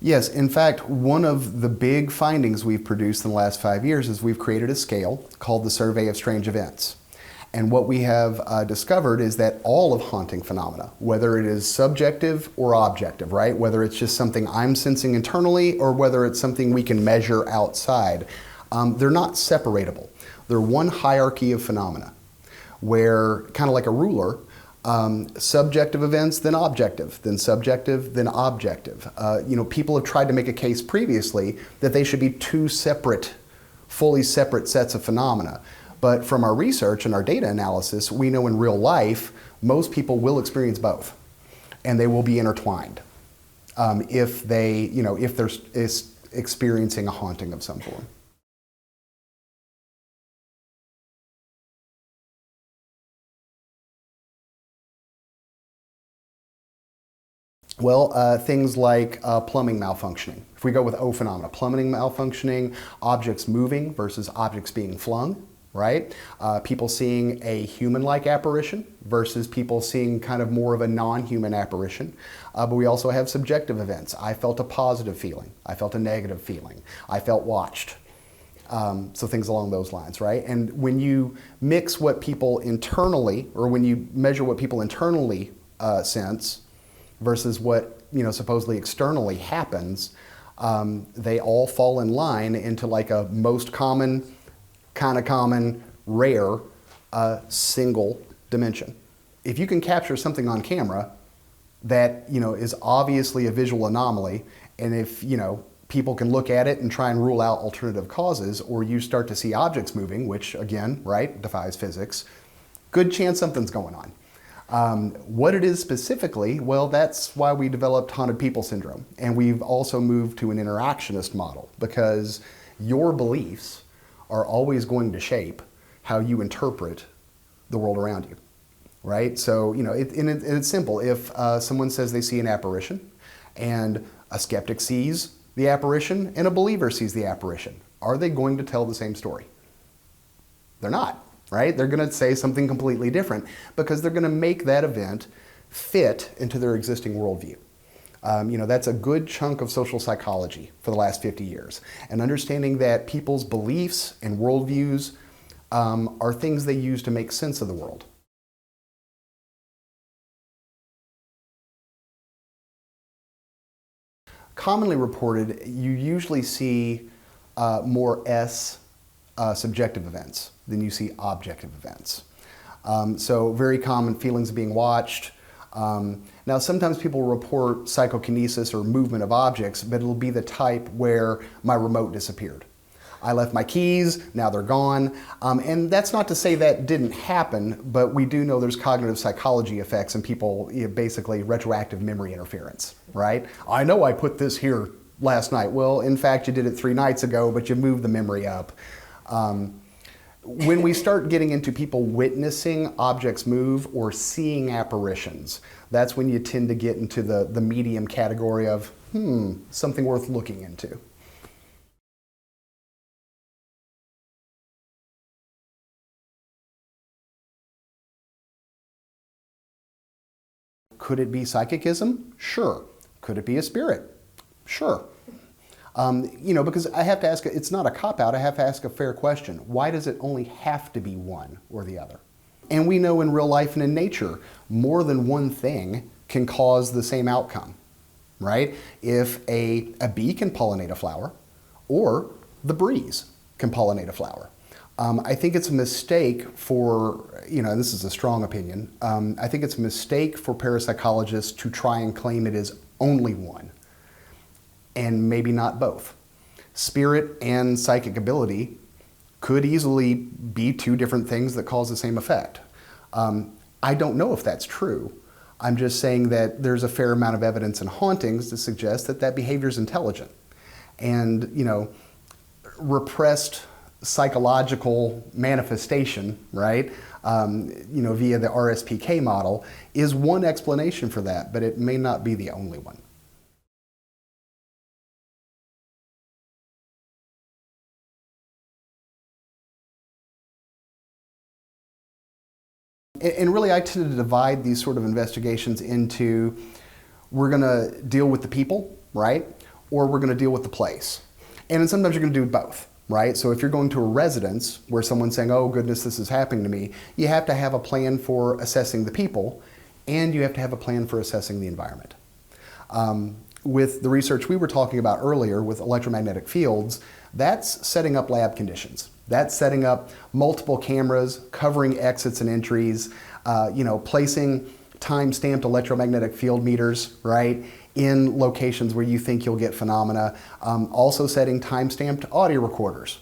Yes, in fact, one of the big findings we've produced in the last 5 years is we've created a scale called the Survey of Strange Events. And what we have discovered is that all of haunting phenomena, whether it is subjective or objective, right? Whether it's just something I'm sensing internally or whether it's something we can measure outside, they're not separatable. They're one hierarchy of phenomena where, kind of like a ruler, subjective events, then objective, then subjective, then objective. People have tried to make a case previously that they should be two separate, fully separate sets of phenomena. But from our research and our data analysis, we know in real life, most people will experience both, and they will be intertwined if they're experiencing a haunting of some form. Well, things like plumbing malfunctioning. If we go with O phenomena, plumbing malfunctioning, objects moving versus objects being flung, right? People seeing a human-like apparition versus people seeing kind of more of a non-human apparition. But we also have subjective events. I felt a positive feeling. I felt a negative feeling. I felt watched. So things along those lines, right? And when you mix what people internally, or when you measure what people internally sense, versus what supposedly externally happens, they all fall in line into like a most common, kind of common, rare, single dimension. If you can capture something on camera that is obviously a visual anomaly, and if people can look at it and try and rule out alternative causes, or you start to see objects moving, which again, right, defies physics, good chance something's going on. What it is specifically, well, that's why we developed haunted people syndrome. And we've also moved to an interactionist model, because your beliefs are always going to shape how you interpret the world around you, right? So, it's simple. If someone says they see an apparition and a skeptic sees the apparition and a believer sees the apparition, are they going to tell the same story? They're not. Right? They're going to say something completely different because they're going to make that event fit into their existing worldview. That's a good chunk of social psychology for the last 50 years. And understanding that people's beliefs and worldviews are things they use to make sense of the world. Commonly reported, you usually see more subjective events than you see objective events. So very common feelings of being watched. Now sometimes people report psychokinesis or movement of objects, but it'll be the type where my remote disappeared. I left my keys, now they're gone. And that's not to say that didn't happen, but we do know there's cognitive psychology effects and people, basically retroactive memory interference, right? I know I put this here last night. Well, in fact, you did it 3 nights ago, but you moved the memory up. When we start getting into people witnessing objects move or seeing apparitions, that's when you tend to get into the medium category of, something worth looking into. Could it be psychicism? Sure. Could it be a spirit? Sure. Because I have to ask, it's not a cop-out, I have to ask a fair question. Why does it only have to be one or the other? And we know in real life and in nature, more than one thing can cause the same outcome, right? If a bee can pollinate a flower, or the breeze can pollinate a flower. I think it's a mistake for, this is a strong opinion, I think it's a mistake for parapsychologists to try and claim it is only one, and maybe not both. Spirit and psychic ability could easily be 2 different things that cause the same effect. I don't know if that's true. I'm just saying that there's a fair amount of evidence in hauntings to suggest that that behavior is intelligent. And, repressed psychological manifestation, right, via the RSPK model is one explanation for that, but it may not be the only one. And really, I tend to divide these sort of investigations into, we're going to deal with the people, right? or we're going to deal with the place. And then sometimes you're going to do both, right? So if you're going to a residence where someone's saying, oh goodness, this is happening to me, you have to have a plan for assessing the people, and you have to have a plan for assessing the environment. With the research we were talking about earlier with electromagnetic fields, that's setting up lab conditions. That's setting up multiple cameras, covering exits and entries, placing time-stamped electromagnetic field meters, right, in locations where you think you'll get phenomena. Also setting time-stamped audio recorders,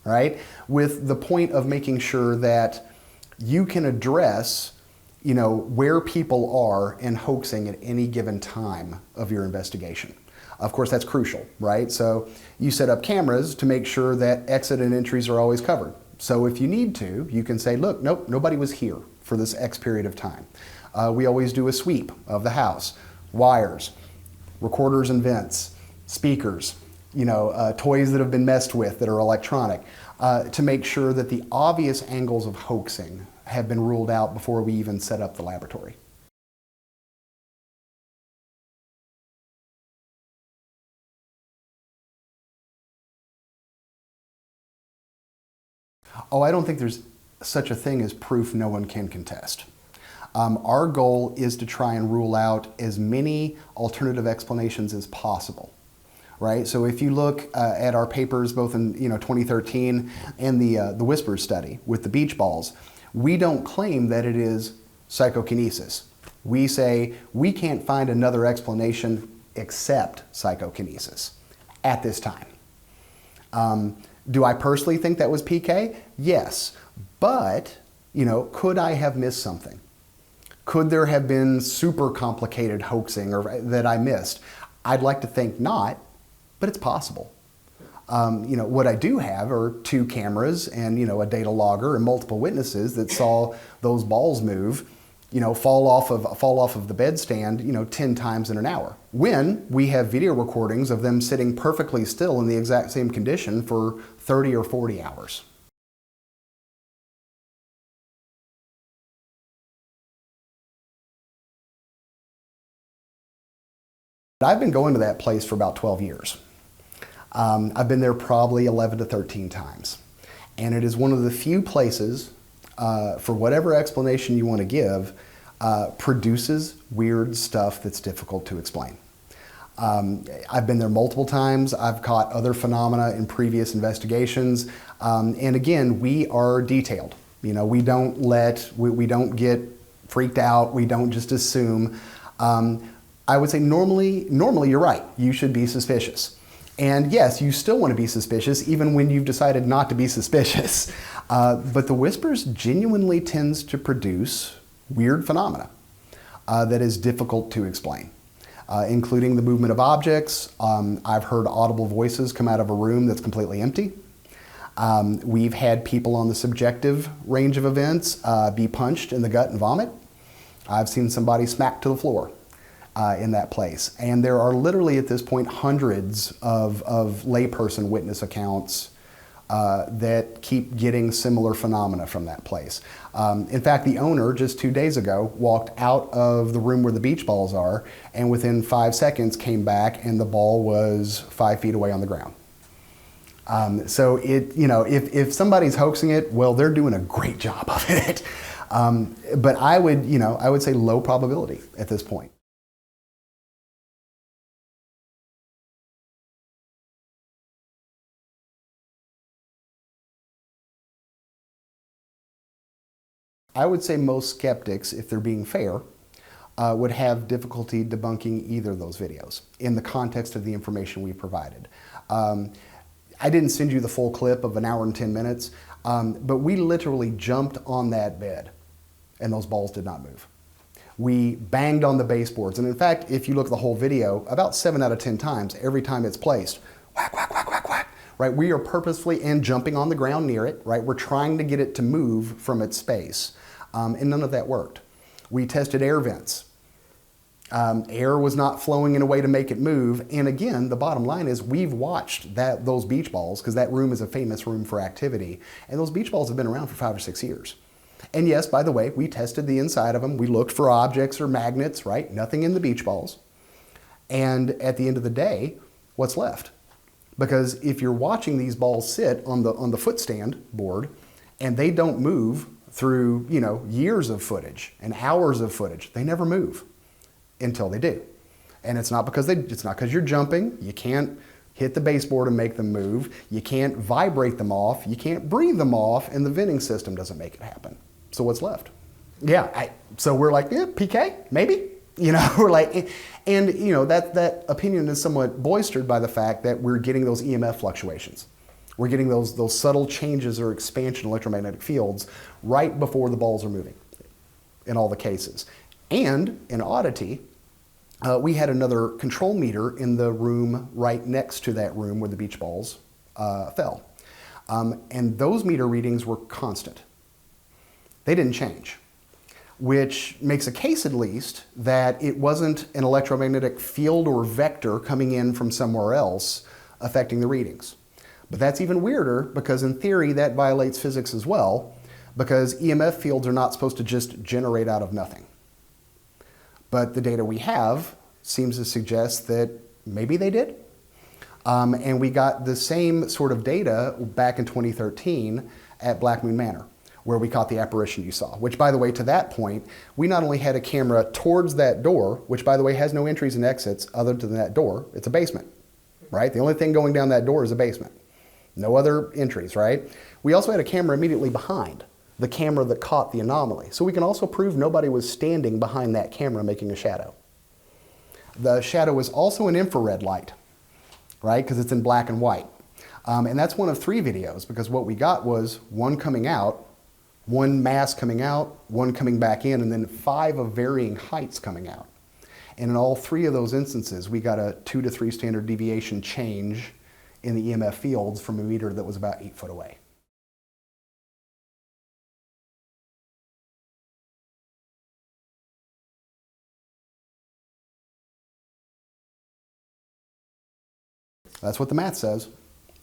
right, with the point of making sure that you can address where people are in hoaxing at any given time of your investigation. Of course, that's crucial, right? So you set up cameras to make sure that exit and entries are always covered. So if you need to, you can say, look, nope, nobody was here for this X period of time. We always do a sweep of the house, wires, recorders and vents, speakers, toys that have been messed with that are electronic, to make sure that the obvious angles of hoaxing have been ruled out before we even set up the laboratory. Oh, I don't think there's such a thing as proof no one can contest. Our goal is to try and rule out as many alternative explanations as possible, right? So if you look at our papers, both in 2013 and the Whispers study with the beach balls, we don't claim that it is psychokinesis. We say we can't find another explanation except psychokinesis at this time. Do I personally think that was PK? Yes, but could I have missed something? Could there have been super complicated hoaxing or that I missed? I'd like to think not, but it's possible. What I do have are 2 cameras and a data logger and multiple witnesses that saw those balls move, fall off of the bedstand, 10 times in an hour. When we have video recordings of them sitting perfectly still in the exact same condition for 30 or 40 hours. I've been going to that place for about 12 years. I've been there probably 11 to 13 times. And it is one of the few places, for whatever explanation you want to give, produces weird stuff that's difficult to explain. I've been there multiple times. I've caught other phenomena in previous investigations. And again, we are detailed. We don't get freaked out. We don't just assume. I would say normally you're right. You should be suspicious. And yes, you still want to be suspicious even when you've decided not to be suspicious. But the Whispers genuinely tends to produce weird phenomena that is difficult to explain, including the movement of objects. I've heard audible voices come out of a room that's completely empty. We've had people on the subjective range of events be punched in the gut and vomit. I've seen somebody smacked to the floor in that place. And there are literally at this point hundreds of layperson witness accounts that keep getting similar phenomena from that place. In fact, the owner just 2 days ago walked out of the room where the beach balls are, and within 5 seconds came back and the ball was 5 feet away on the ground. So if somebody's hoaxing it, well, they're doing a great job of it. But I would say low probability at this point. I would say most skeptics, if they're being fair, would have difficulty debunking either of those videos in the context of the information we provided. I didn't send you the full clip of 1 hour and 10 minutes, but we literally jumped on that bed and those balls did not move. We banged on the baseboards, and in fact, if you look at the whole video, about 7 out of 10 times, every time it's placed, whack, whack, whack, whack, whack, right? We are purposefully and jumping on the ground near it, right? We're trying to get it to move from its space. And none of that worked. We tested air vents. Air was not flowing in a way to make it move. And again, the bottom line is we've watched those beach balls, because that room is a famous room for activity. And those beach balls have been around for 5 or 6 years. And yes, by the way, we tested the inside of them. We looked for objects or magnets, right? Nothing in the beach balls. And at the end of the day, what's left? Because if you're watching these balls sit on the footstand board and they don't move through, years of footage and hours of footage, they never move until they do. And it's not because you're jumping. You can't hit the baseboard and make them move. You can't vibrate them off. You can't breathe them off, and the venting system doesn't make it happen. So what's left? Yeah, so we're like, yeah, PK, maybe. We're like, and that opinion is somewhat bolstered by the fact that we're getting those EMF fluctuations. We're getting those subtle changes or expansion electromagnetic fields right before the balls are moving in all the cases. And in oddity, we had another control meter in the room right next to that room where the beach balls fell. And those meter readings were constant. They didn't change, which makes a case at least that it wasn't an electromagnetic field or vector coming in from somewhere else affecting the readings. But that's even weirder because in theory that violates physics as well, because EMF fields are not supposed to just generate out of nothing. But the data we have seems to suggest that maybe they did. And we got the same sort of data back in 2013 at Black Moon Manor, where we caught the apparition you saw, which, by the way, to that point, we not only had a camera towards that door, which, by the way, has no entries and exits other than that door. It's a basement, right? The only thing going down that door is a basement. No other entries, right? We also had a camera immediately behind the camera that caught the anomaly. So we can also prove nobody was standing behind that camera making a shadow. The shadow is also an infrared light, right? Because it's in black and white. And that's one of 3 videos, because what we got was one coming out, one mass coming out, one coming back in, and then 5 of varying heights coming out. And in all 3 of those instances, we got a 2 to 3 standard deviation change in the EMF fields from a meter that was about 8 foot away. That's what the math says.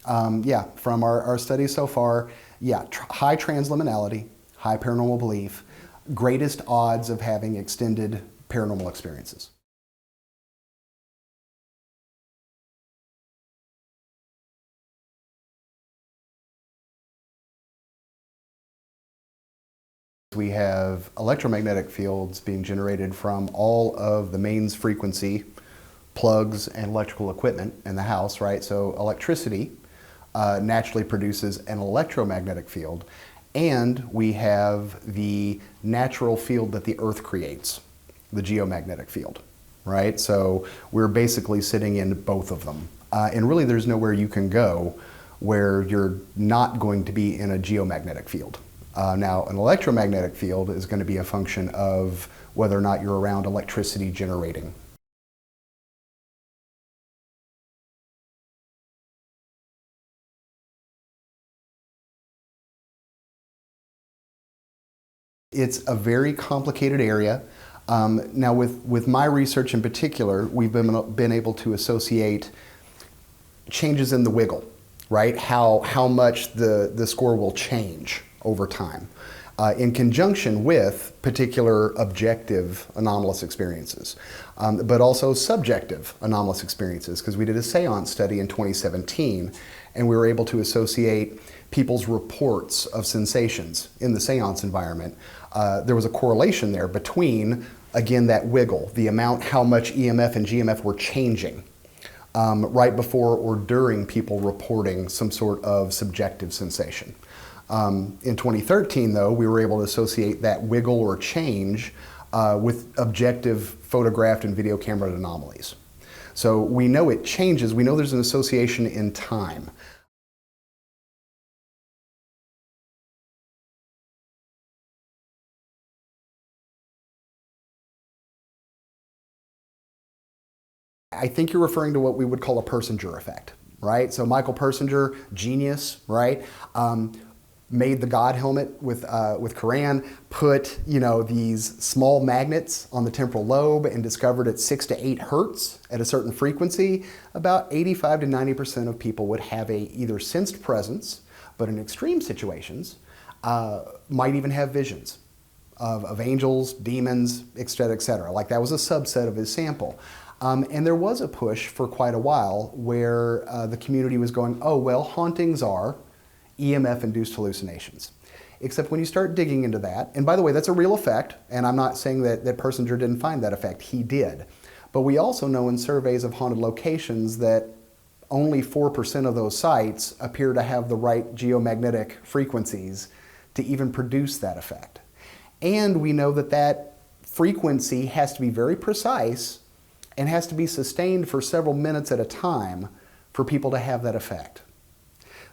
From our studies so far, high transliminality, high paranormal belief, greatest odds of having extended paranormal experiences. We have electromagnetic fields being generated from all of the mains frequency plugs and electrical equipment in the house, right? So electricity naturally produces an electromagnetic field, and we have the natural field that the Earth creates, the geomagnetic field, right? So we're basically sitting in both of them. And really there's nowhere you can go where you're not going to be in a geomagnetic field. Now, an electromagnetic field is going to be a function of whether or not you're around electricity generating. It's a very complicated area. Now, with my research in particular, we've been able to associate changes in the wiggle, right? How much the score will change over time in conjunction with particular objective anomalous experiences, but also subjective anomalous experiences, because we did a seance study in 2017 and we were able to associate people's reports of sensations in the seance environment. There was a correlation there between, again, that wiggle, the amount, how much EMF and GMF were changing right before or during people reporting some sort of subjective sensation. In 2013, though, we were able to associate that wiggle or change with objective photographed and video camera anomalies. So we know it changes. We know there's an association in time. I think you're referring to what we would call a Persinger effect, right? So Michael Persinger, genius, right? Made the God helmet with Quran, put these small magnets on the temporal lobe, and discovered at 6 to 8 hertz at a certain frequency, about 85 to 90% of people would have a either sensed presence, but in extreme situations, might even have visions of angels, demons, et cetera, et cetera. Like that was a subset of his sample. And there was a push for quite a while where the community was going, oh, well, hauntings are EMF-induced hallucinations. Except when you start digging into that, and by the way, that's a real effect, and I'm not saying that Persinger didn't find that effect, he did. But we also know in surveys of haunted locations that only 4% of those sites appear to have the right geomagnetic frequencies to even produce that effect. And we know that that frequency has to be very precise and has to be sustained for several minutes at a time for people to have that effect.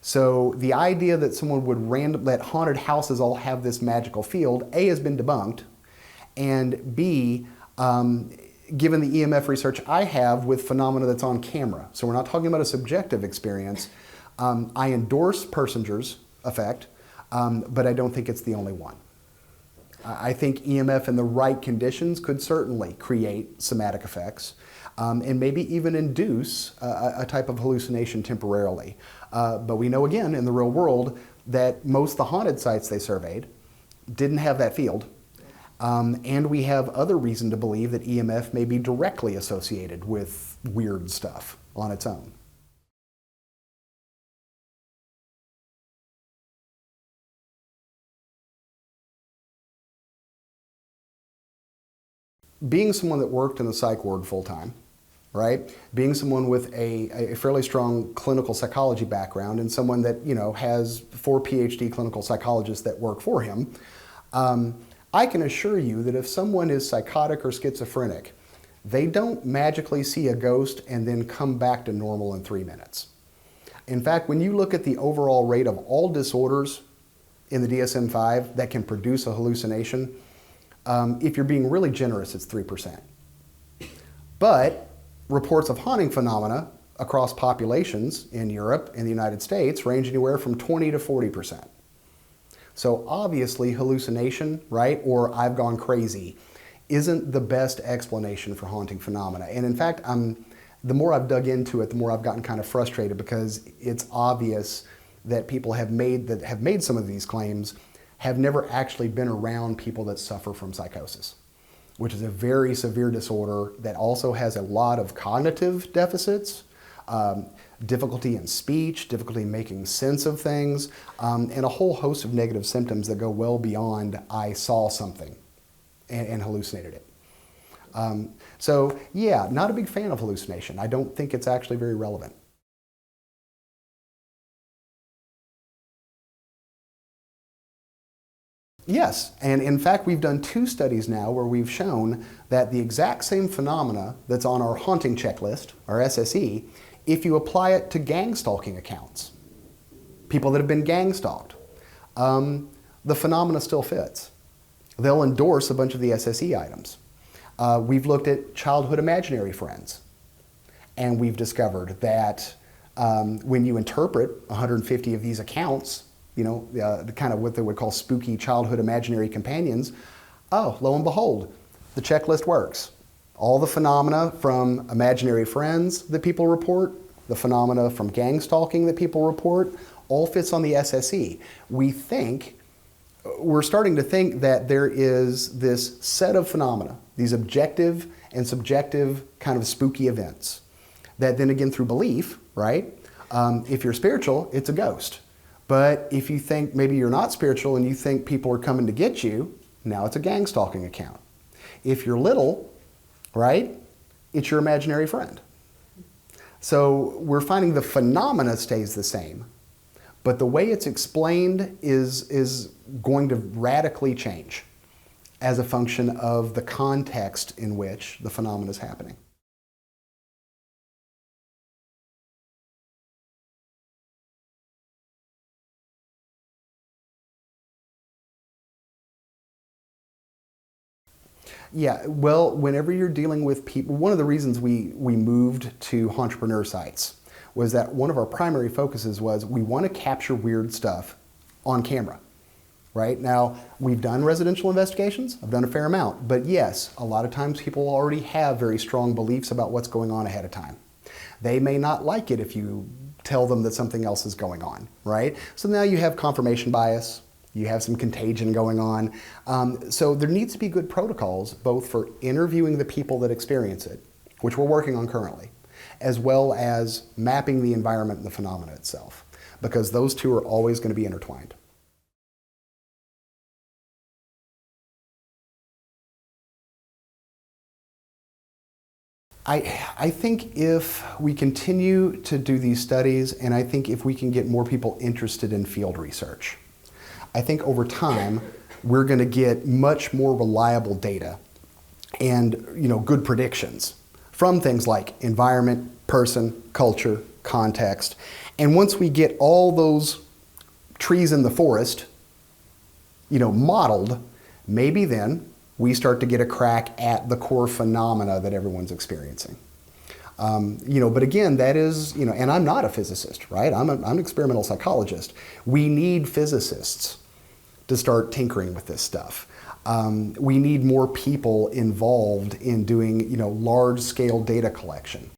So the idea that someone would that haunted houses all have this magical field, A, has been debunked, and B, given the EMF research I have with phenomena that's on camera, so we're not talking about a subjective experience, I endorse Persinger's effect, but I don't think it's the only one. I think EMF in the right conditions could certainly create somatic effects and maybe even induce a type of hallucination temporarily. But we know again in the real world that most of the haunted sites they surveyed didn't have that field. And we have other reason to believe that EMF may be directly associated with weird stuff on its own. Being someone that worked in the psych ward full-time, right? Being someone with a fairly strong clinical psychology background and someone that, you know, has 4 PhD clinical psychologists that work for him, I can assure you that if someone is psychotic or schizophrenic, they don't magically see a ghost and then come back to normal in 3 minutes. In fact, when you look at the overall rate of all disorders in the DSM-5 that can produce a hallucination, if you're being really generous, it's 3%. But reports of haunting phenomena across populations in Europe and the United States range anywhere from 20 to 40%. So obviously hallucination, right, or I've gone crazy, isn't the best explanation for haunting phenomena. And in fact, the more I've dug into it, the more I've gotten kind of frustrated because it's obvious that people have made some of these claims have never actually been around people that suffer from psychosis, which is a very severe disorder that also has a lot of cognitive deficits, difficulty in speech, difficulty in making sense of things, and a whole host of negative symptoms that go well beyond I saw something and hallucinated it. So yeah, not a big fan of hallucination. I don't think it's actually very relevant. Yes, and in fact we've done 2 studies now where we've shown that the exact same phenomena that's on our haunting checklist, our SSE, if you apply it to gang stalking accounts, people that have been gang stalked, the phenomena still fits. They'll endorse a bunch of the SSE items. We've looked at childhood imaginary friends, and we've discovered that when you interpret 150 of these accounts, you know, the kind of what they would call spooky childhood imaginary companions, oh, lo and behold, the checklist works. All the phenomena from imaginary friends that people report, the phenomena from gang stalking that people report, all fits on the SSE. We're starting to think that there is this set of phenomena, these objective and subjective kind of spooky events, that then again through belief, right? If you're spiritual, it's a ghost. But if you think maybe you're not spiritual and you think people are coming to get you, now it's a gang stalking account. If you're little, right, it's your imaginary friend. So we're finding the phenomena stays the same, but the way it's explained is going to radically change as a function of the context in which the phenomenon is happening. Yeah, well, whenever you're dealing with people, one of the reasons we moved to entrepreneur sites was that one of our primary focuses was we want to capture weird stuff on camera, right? Now, we've done residential investigations, I've done a fair amount, but yes, a lot of times people already have very strong beliefs about what's going on ahead of time. They may not like it if you tell them that something else is going on, right? So now you have confirmation bias, you have some contagion going on. So there needs to be good protocols both for interviewing the people that experience it, which we're working on currently, as well as mapping the environment and the phenomena itself, because those two are always going to be intertwined. I think if we continue to do these studies, and I think if we can get more people interested in field research, I think over time we're going to get much more reliable data and good predictions from things like environment, person, culture, context. And once we get all those trees in the forest modeled, maybe then we start to get a crack at the core phenomena that everyone's experiencing. But again, that is, and I'm not a physicist, right? I'm an experimental psychologist. We need physicists to start tinkering with this stuff. We need more people involved in doing, large-scale data collection.